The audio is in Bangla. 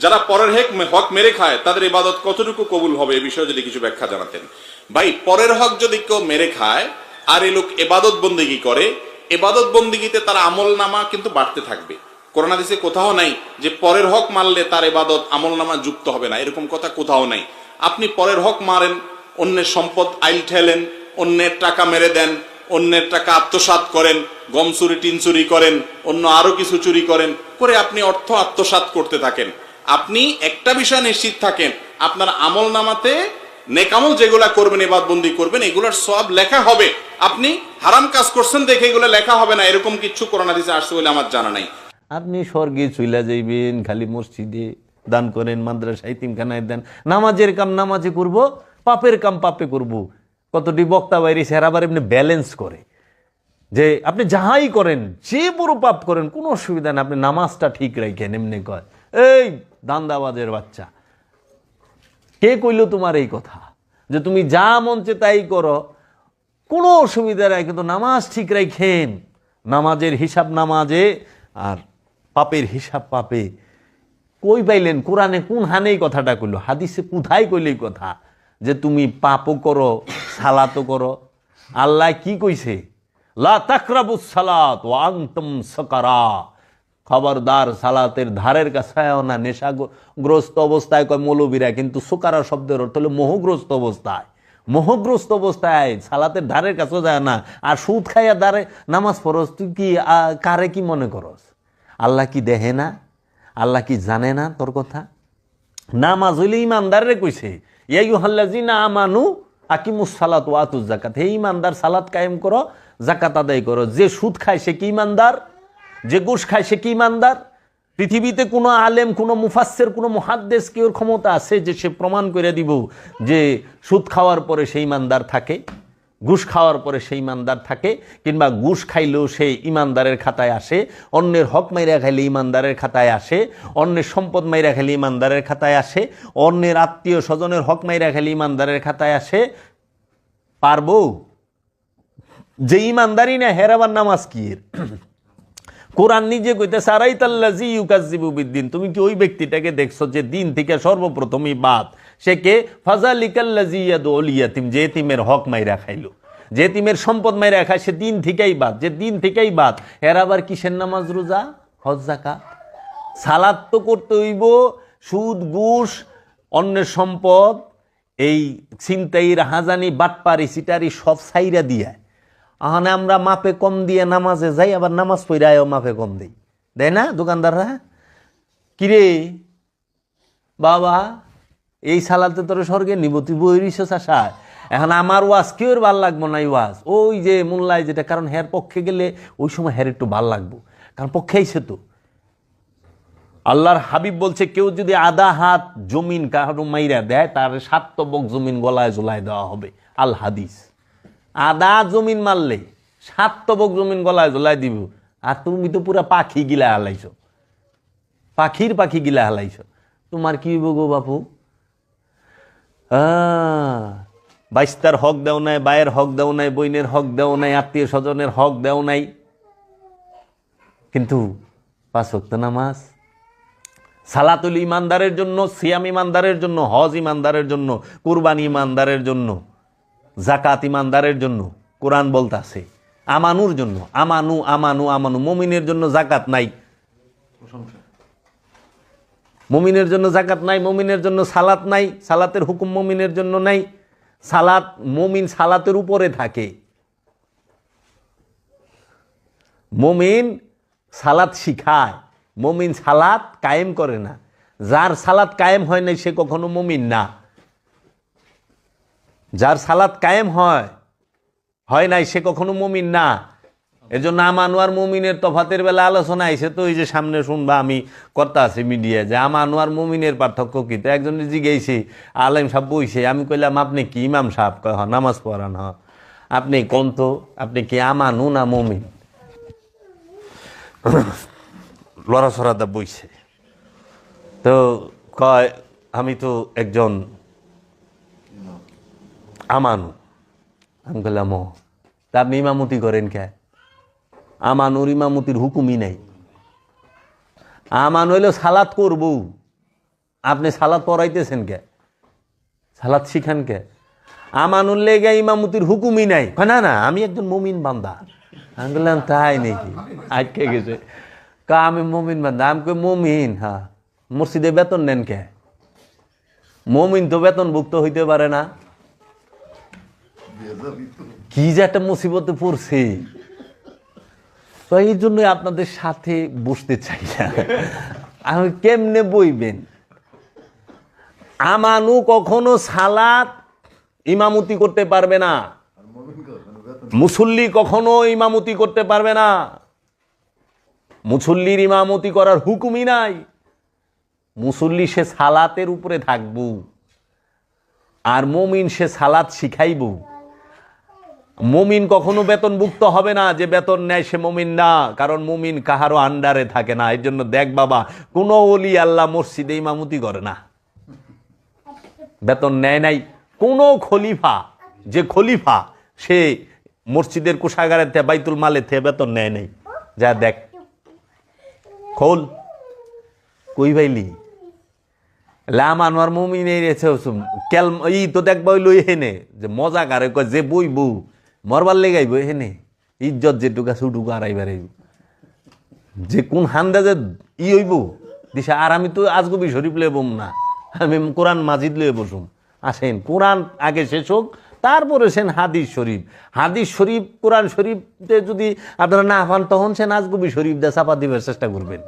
যারা পরের হক মেরে খায় তাদের ইবাদত কতটুকু কবুল হবে এ বিষয়ে যদি কিছু ব্যাখ্যা জানাতেন। ভাই, পরের হক যদি কেউ মেরে খায় আর এই লোক ইবাদত বন্দেগী করে, ইবাদত বন্দেগীতে তার আমল নামা কিন্তু বাড়তে থাকবে। কোরআন হাদিসে কোথাও নাই যে পরের হক মারলে তার ইবাদত আমল নামা যুক্ত হবে না, এরকম কথা কোথাও নাই। আপনি পরের হক মারেন, অন্যের সম্পদ আইল ঠেলেন, অন্যের টাকা মেরে দেন, অন্যের টাকা আত্মসাৎ করেন, গম চুরি টিন চুরি করেন, অন্য আরো কিছু চুরি করেন, করে আপনি অর্থ আত্মসাৎ করতে থাকেন। আপনি একটা বিষয় নিশ্চিত থাকেন, আপনার আমল নামাতে নেকামল যেগুলা করবেন, ইবাদতবন্দি করবেন, এগুলার সওয়াব লেখা হবে। আপনি হারাম কাজ করছেন দেখে এগুলো লেখা হবে না, এরকম কিছু কোরআন হাদিসে আসছে বলে আমার জানা নাই। আপনি স্বর্গে চইলা যাইবেন, খালি মসজিদে দান করেন, মাদ্রাসা ইতিমখানায় দেন, নামাজের কাম নামাজে করব, পাপের কাম পাপে করব। কতটি বক্তা বাইরে সেরা আবার এমনি ব্যালেন্স করে যে আপনি যাহাই করেন, যে বড় পাপ করেন কোনো অসুবিধা নেই, আপনি নামাজটা ঠিক রাখেন। এমনি কয়, এই দান্দাবাজের বাচ্চা, কে কইল তোমার এই কথা যে তুমি যা মঞ্চে তাই করো, কোনো অসুবিধা নাই, কিন্তু নামাজ ঠিক রাখেন। নামাজের হিসাব নামাজে আর পাপের হিসাব পাপে। কই পাইলেন? কোরআনে কোন হানেই কথাটা কইল? হাদিসে কোথায় কইল এই কথা যে তুমি পাপও করো সালাতও করো? আল্লাহ কি কইছে? লা তাকরাবুস সালাত ওয়া আনতুম সুকারা, খবরদার সালাতের ধারের কাছেও না নেশাগ্রস্ত অবস্থায়। কয় মৌলবীরা, কিন্তু সুকারা শব্দের অর্থ হলো মোহগ্রস্ত অবস্থায়। মোহগ্রস্ত অবস্থায় সালাতের ধারের কাছেও যায় না। আর সুদ খাইয়া দাঁড়ে নামাজ পড়স, তুই কি কারে কি মনে করস? আল্লাহ কি দেখে না? আল্লাহ কি জানে না তোর কথা? নামাজ হইলে ইমানদারে কইছে, ইয়া আইয়ুহাল্লাযিনা আমানু আকিমুস সালাত ওয়া আতুজ যাকাত। হে ইমানদার, সালাত কায়েম করো, যাকাত আদায় করো। যে সুদ খায় সে কি ইমানদার? যে ঘুষ খায় সে কি ইমানদার? পৃথিবীতে কোনো আলেম, কোনো মুফাসসির, কোনো মুহাদ্দিস কি ওর ক্ষমতা আছে যে সে প্রমাণ করে দিব যে সুদ খাওয়ার পরে সেই ইমানদার থাকে, ঘুষ খাওয়ার পরে সেই ইমানদার থাকে, কিংবা ঘুষ খাইলেও সে ইমানদারের খাতায় আসে, অন্যের হক মাইরা খাইলে ইমানদারের খাতায় আসে, অন্যের সম্পদ মাইরা খাইলে ইমানদারের খাতায় আসে, অন্যের আত্মীয় স্বজনের হক মাইরা খাইলে ইমানদারের খাতায় আসে? পারবো? যে ইমানদারি না হেরাবার নামাজ কি? কোরআন নিজে কইতেছে আরাইতাল্লাযী ইউকাজ্জিবু বিদ্দিন। তুমি কি ওই ব্যক্তিটাকে দেখছো যে দিন থেকে সর্বপ্রথমই বাদ? সে কে? ফাযালিকাল্লাযী ইয়াদউল ইয়াতীম, যে এতিমের হক মাইরা খাইলো, যে এতিমের সম্পদ মাইরা খায়, সে দিন থেকেই বাদ। যে দিন থেকেই বাদ, এর আবার কিসের নামাজ রোজা হজ যাকাত? সালাত তো করতে হইব। সুদ ঘুষ অন্যের সম্পদ এই ছিনতাই রাহাজানি বাটপারি সিটারি সব ছাইরা দিয়া আহানে আমরা মাপে কম দিয়ে নামাজে যাই, আবার নামাজ পড়ায়ও মাপে কম দেই, দেয় না দোকানদাররা? কিরে বাবা, এই সালাতে তোর স্বর্গে নিব, তুই বই রিসোস আশায়। এখন আমার ওয়াজ কেউ ভাল লাগবো না, এই ওয়াজ ওই যে মোল্লায় যেটা, কারণ হের পক্ষে গেলে ওই সময় হের একটু ভাল লাগবো, কারণ পক্ষে আইছে তো। আল্লাহর হাবিব বলছে, কেউ যদি আধা হাত জমিন কারো মাইরা দেয়, তার 7 তবক জমিন গলায় ঝুলায় দেওয়া হবে। আল হাদিস। আধা জমিন মারলে 7 তবক জমিন গলায় ঝোলাই দিব। আর তুমি তো পুরা পাখি গিলা হালাইছ, পাখির পাখি গিলা হালাইছ। তোমার কি হইব গো বাপু? বাইস্তার হক দেও নাই, বায়ের হক দেও নাই, বইনের হক দেও নাই, আত্মীয় স্বজনের হক দেও নাই, কিন্তু 5 ওয়াক্ত নামাজ। সালাতুল ইমানদারের জন্য, সিয়াম ইমানদারের জন্য, হজ ইমানদারের জন্য, কুরবানি ইমানদারের জন্য, যাকাত ইমানদারের জন্য। কোরআন বলতাছে আমানুর জন্য। আমানু আমানু আমানু। মুমিনের জন্য যাকাত নাই, মুমিনের জন্য যাকাত নাই, মুমিনের জন্য সালাত নাই, সালাতের হুকুম মুমিনের জন্য নাই। সালাত, মুমিন সালাতের উপরে থাকে। মুমিন সালাত শিখায়, মুমিন সালাত কায়েম করে না। যার সালাত কায়েম হয় নাই সে কখনো মুমিন না। যার সালাত কায়েম হয় নাই সে কখনো মুমিন না। এজন্য আমানু আর মুমিনের তফাতের বেলা আলোচনা আইছে তো, এই যে সামনে শুনবা, আমি কথা আছে মিডিয়ায়, যে আমানু আর মুমিনের পার্থক্য কি? তো একজন জিজ্ঞেসে, আলেম সাহেব বইছে, আমি কইলাম আপনি কি ইমাম সাহেব? কয় হ, নামাজ পড়ান। হ, আপনি কোন তো, আপনি কি আমানু না মুমিন? লড়াছড়াদা বইছে তো কয় আমি তো একজন আমানু। আমি বললাম ও, তা আপনি ইমামতি করেন কে? আমানুর ইমামতির হুকুমই নাই। আমানু হইলো সালাত করবো, আপনি সালাদ পড়াইতেছেন কে? সালাদ শিখান কে? আমানুল লেগে ইমামতির হুকুমই নাই। না না, আমি একজন মুমিন বান্দা। আমি বললাম তাই নাকি? আটকে গেছে। আমি মুমিন বান্দা। আমি কই মুমিন, হ্যাঁ। মসজিদে বেতন নেন কে? মুমিন তো বেতনভুক্ত হইতে পারে না। কি যে একটা মুসিবতে পড়ছে, তো এই জন্য আপনাদের সাথে বসতে চাই না। আমি কেমনে বইবেন? আমানু কখনো সালাত ইমামতি করতে পারবে না, মুসল্লি কখনো ইমামতি করতে পারবে না। মুসল্লির ইমামতি করার হুকুমই নাই। মুসল্লি সে সালাতের উপরে থাকবো, আর মুমিন সে সালাত শিখাইব। মুমিন কখনো বেতনভুক্ত হবে না, যে বেতন নেয় সে মুমিন না, কারণ মুমিন কাহারও আন্ডারে থাকে না। এর জন্য দেখ বাবা, কোন ওলি আল্লাহ মসজিদে ইমামতি করে না, বেতন নেয় নাই। কোন খলিফা, যে খলিফা সে মসজিদের কোষাগারের থেকে বাইতুল মালের থেকে বেতন নেয় নাই। যা দেখ, খোল কই ভাইলি লাম আনোয়ার মুমিন কেল ই তো দেখবা হইলো এহেনে যে মজা কারে কয় যে বইবু মরবার লেগাইব এহেনে ইজ্জত যেটুকা সুটুকু আড়াইবার যে কোন হান্দা যে ই হইব দিশা। আর আমি তো আজগবি শরীফ লয়ে বম না, আমি কোরআন মাজিদ লয়ে বসুম। আসেন কোরআন আগে শেষ হোক, তারপরে সেন হাদিস শরীফ। হাদিস শরীফ কোরআন শরীফতে যদি আপনারা না পান, তখন সে আজগবি শরীফ দিয়ে চাপা দিবার চেষ্টা করবেন।